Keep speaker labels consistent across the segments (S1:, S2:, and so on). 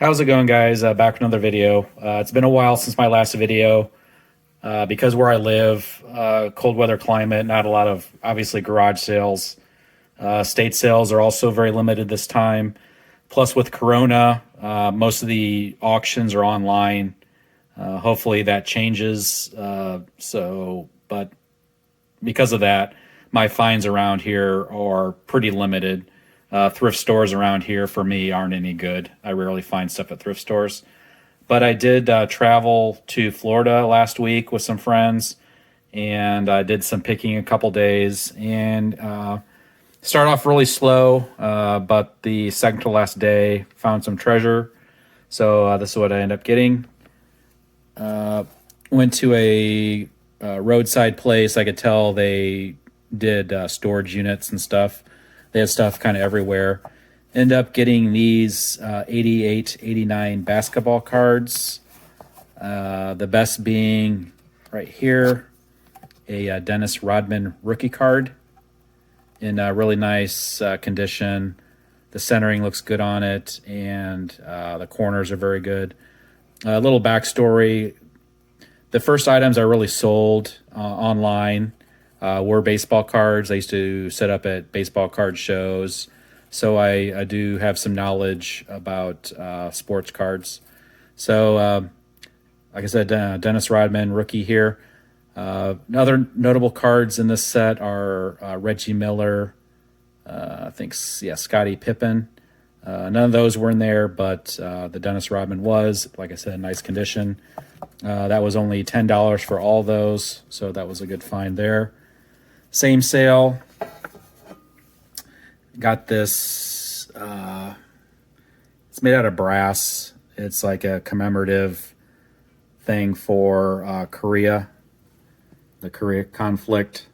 S1: How's it going, guys? Back with another video. It's been a while since my last video. Because where I live, cold weather climate, not a lot of obviously garage sales. State sales are also very limited this time. Plus, with Corona, most of the auctions are online. Hopefully that changes. But because of that, my finds around here are pretty limited. Thrift stores around here for me aren't any good. I rarely find stuff at thrift stores. But I did travel to Florida last week with some friends, and I did some picking a couple days. And start off really slow, but the second to last day found some treasure. So this is what I ended up getting. Went to a roadside place. I could tell they did storage units and stuff. They had stuff kind of everywhere. End up getting these 88, 89 basketball cards. The best being right here, a Dennis Rodman rookie card in really nice condition. The centering looks good on it, and the corners are very good. A little backstory. The first items I really sold online were baseball cards. I used to set up at baseball card shows. So I do have some knowledge about sports cards. So, like I said, Dennis Rodman, rookie here. Other notable cards in this set are Reggie Miller, I think, Scottie Pippen. None of those were in there, but the Dennis Rodman was, like I said, in nice condition. That was only $10 for all those, so that was a good find there. Same sale. Got this, it's made out of brass. It's like a commemorative thing for Korea, the Korea conflict.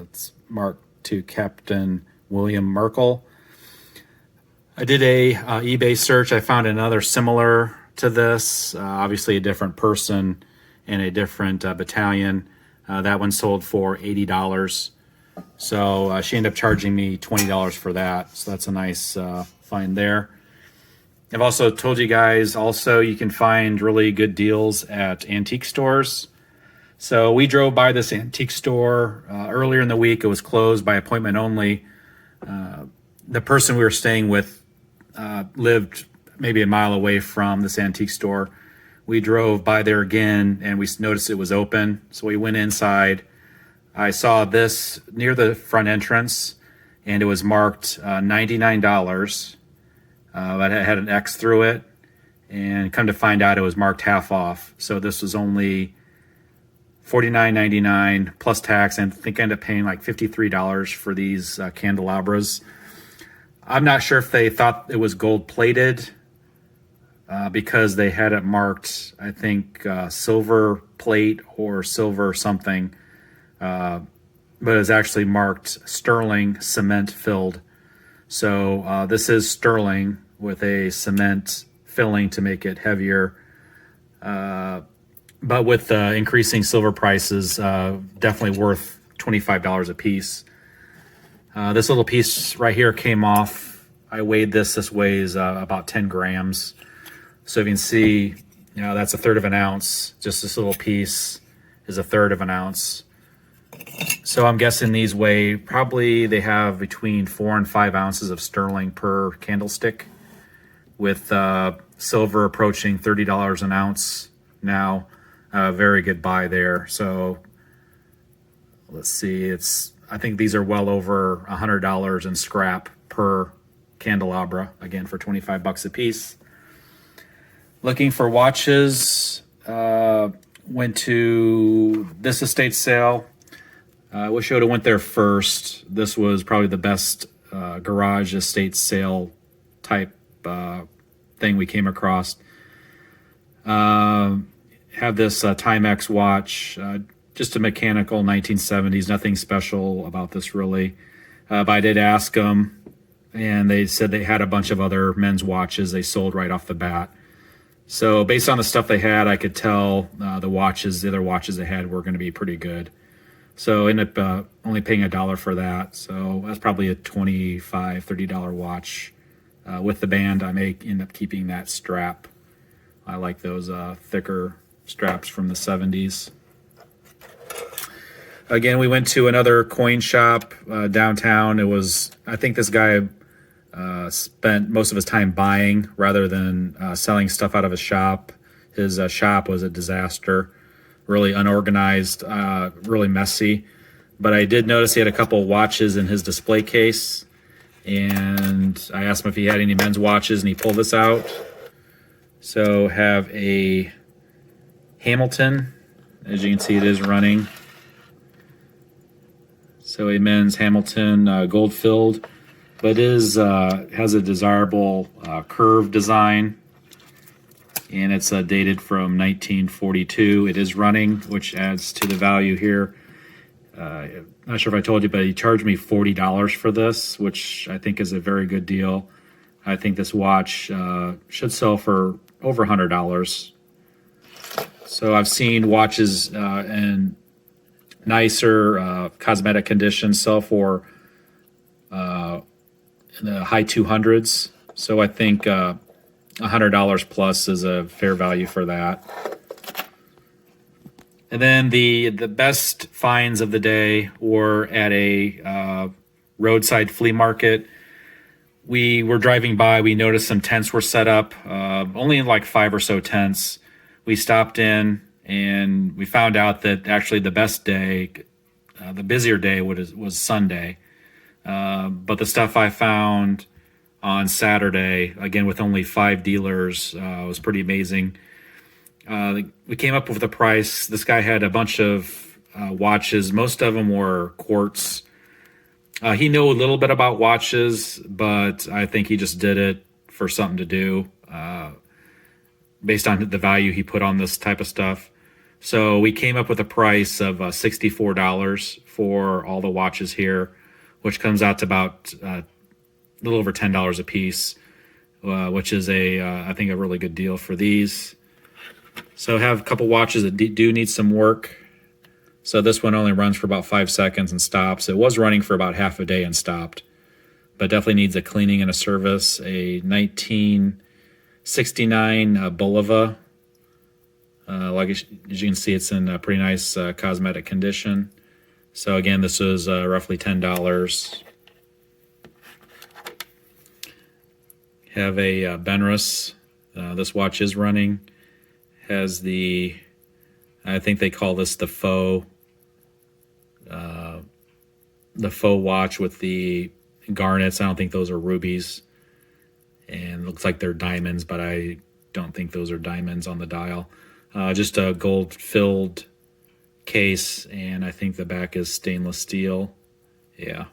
S1: It's marked to Captain William Merkel. I did a eBay search. I found another similar to this, obviously a different person and a different battalion. That one sold for $80. So she ended up charging me $20 for that. So that's a nice find there. I've also told you guys also you can find really good deals at antique stores. So we drove by this antique store earlier in the week. It was closed by appointment only. The person we were staying with lived maybe a mile away from this antique store. We drove by there again and we noticed it was open. So we went inside. I saw this near the front entrance, and it was marked $99, but it had an X through it, and come to find out it was marked half off. So this was only $49.99 plus tax, and I think I ended up paying like $53 for these candelabras. I'm not sure if they thought it was gold-plated because they had it marked, I think, silver plate or silver something. But it's actually marked sterling cement filled. So this is sterling with a cement filling to make it heavier. But with increasing silver prices, definitely worth $25 a piece. This little piece right here came off. I weighed this. This weighs about 10 grams. So you can see, that's a third of an ounce. Just this little piece is a third of an ounce. So I'm guessing these weigh, probably they have between 4 and 5 ounces of sterling per candlestick, with silver approaching $30 an ounce now. Very good buy there. So let's see, I think these are well over $100 in scrap per candelabra, again for 25 bucks a piece. Looking for watches, went to this estate sale. I wish I would have went there first. This was probably the best garage estate sale type thing we came across. Have this Timex watch, just a mechanical 1970s, nothing special about this really. But I did ask them, and they said they had a bunch of other men's watches they sold right off the bat. So based on the stuff they had, I could tell the other watches they had were going to be pretty good. So ended up only paying $1 for that. So that's probably a $25, $30 watch. with the band, I may end up keeping that strap. I like those thicker straps from the 70s. Again, we went to another coin shop downtown. I think this guy spent most of his time buying rather than selling stuff out of his shop. His shop was a disaster, really unorganized, really messy. But I did notice he had a couple watches in his display case, and I asked him if he had any men's watches, and he pulled this out. So have a Hamilton. As you can see, it is running. So a men's Hamilton gold filled, but has a desirable curve design, and it's dated from 1942. It is running, which adds to the value here. Not sure if I told you, but he charged me $40 for this, which I think is a very good deal. I think this watch should sell for over $100. So I've seen watches in nicer cosmetic conditions sell for in the high 200s. So I think $100 plus is a fair value for that. And then the best finds of the day were at a roadside flea market. We were driving by. We noticed some tents were set up, only like 5 or so tents. We stopped in, and we found out that actually the best day, the busier day was Sunday. But the stuff I found on Saturday, again with only 5 dealers, was pretty amazing. We came up with a price. This guy had a bunch of watches. Most of them were quartz. He knew a little bit about watches, but I think he just did it for something to do, based on the value he put on this type of stuff. So we came up with a price of $64 for all the watches here, which comes out to about a little over $10 a piece, which is I think a really good deal for these. So I have a couple watches that do need some work. So this one only runs for about 5 seconds and stops. It was running for about half a day and stopped, but definitely needs a cleaning and a service. A 1969 Bulova. As you can see, it's in a pretty nice cosmetic condition. So again, this was roughly $10. Have a Benrus. This watch is running. Has I think they call this the faux watch with the garnets. I don't think those are rubies, and it looks like they're diamonds, but I don't think those are diamonds on the dial. Just a gold filled case, and I think the back is stainless steel. Yeah.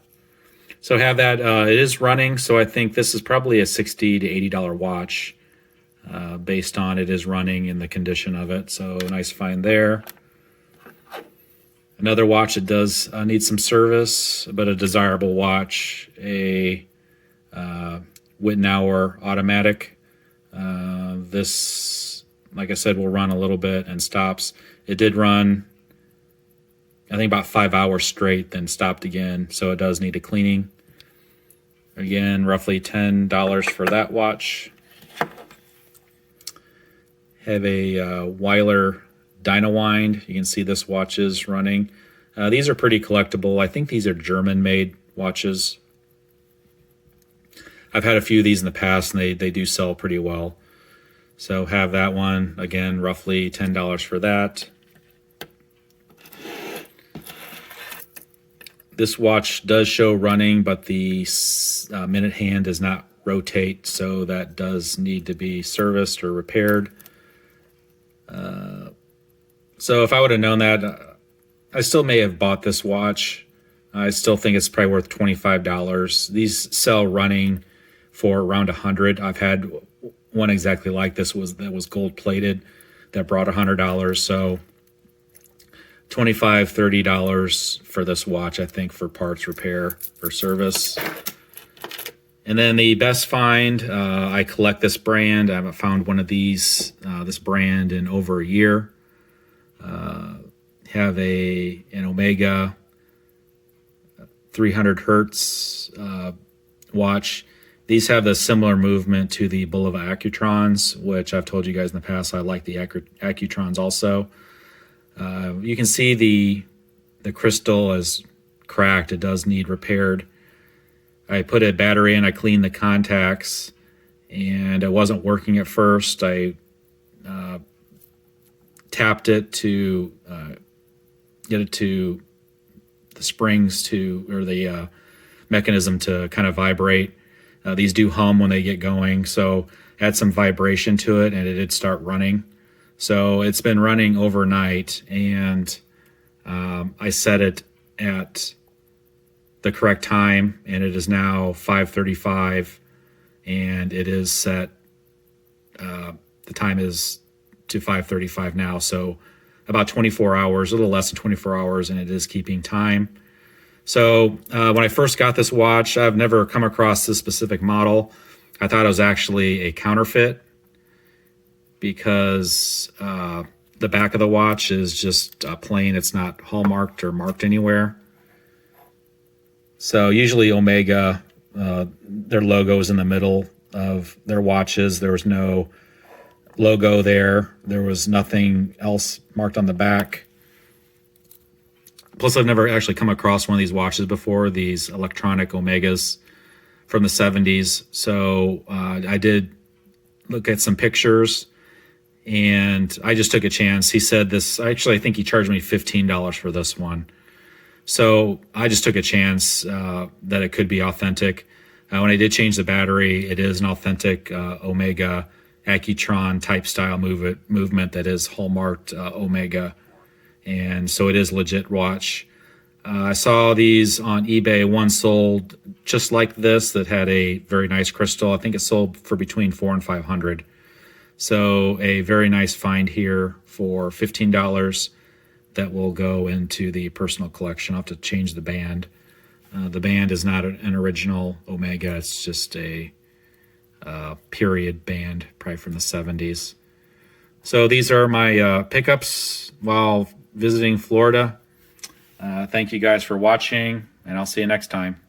S1: So have that. It is running, so I think this is probably a $60 to $80 watch, based on it is running and the condition of it. So nice find there. Another watch that does need some service, but a desirable watch, a Wittenauer automatic. This, like I said, will run a little bit and stops. It did run, I think, about 5 hours straight, then stopped again. So it does need a cleaning. Again, roughly $10 for that watch. Have a Weiler Dynawind. You can see this watch is running. These are pretty collectible. I think these are German-made watches. I've had a few of these in the past, and they do sell pretty well. So have that one. Again, roughly $10 for that. This watch does show running, but the minute hand does not rotate, so that does need to be serviced or repaired. So if I would have known that, I still may have bought this watch. I still think it's probably worth $25. These sell running for around $100. I've had one exactly like this that was gold plated that brought $100. So $25, $30 for this watch, I think, for parts, repair, or service. And then the best find, I collect this brand. I haven't found one of these, this brand, in over a year. Have an Omega 300 hertz watch. These have the similar movement to the Bulova Accutrons, which I've told you guys in the past. I like the Accutrons also. You can see the crystal is cracked. It does need repaired. I put a battery in, I cleaned the contacts, and it wasn't working at first. I tapped it to get it to the springs to, or the mechanism to kind of vibrate. These do hum when they get going, so add some vibration to it and it did start running. So it's been running overnight, and I set it at the correct time, and it is now 5:35, and it is set, the time is to 5:35 now, so about 24 hours, a little less than 24 hours, and it is keeping time. So when I first got this watch, I've never come across this specific model. I thought it was actually a counterfeit because the back of the watch is just plain. It's not hallmarked or marked anywhere. So usually Omega, their logo is in the middle of their watches. There was no logo there. There was nothing else marked on the back. Plus, I've never actually come across one of these watches before, these electronic Omegas from the 70s. So I did look at some pictures, and I just took a chance. He said this, actually, I think he charged me $15 for this one. So I just took a chance that it could be authentic. When I did change the battery, it is an authentic Omega Accutron type style movement that is hallmarked Omega. And so it is legit watch. I saw these on eBay. One sold just like this that had a very nice crystal. I think it sold for between $400 and $500. So a very nice find here for $15 that will go into the personal collection. I'll have to change the band. The band is not an original Omega. It's just a period band, probably from the 70s. So these are my pickups while visiting Florida. Thank you guys for watching, and I'll see you next time.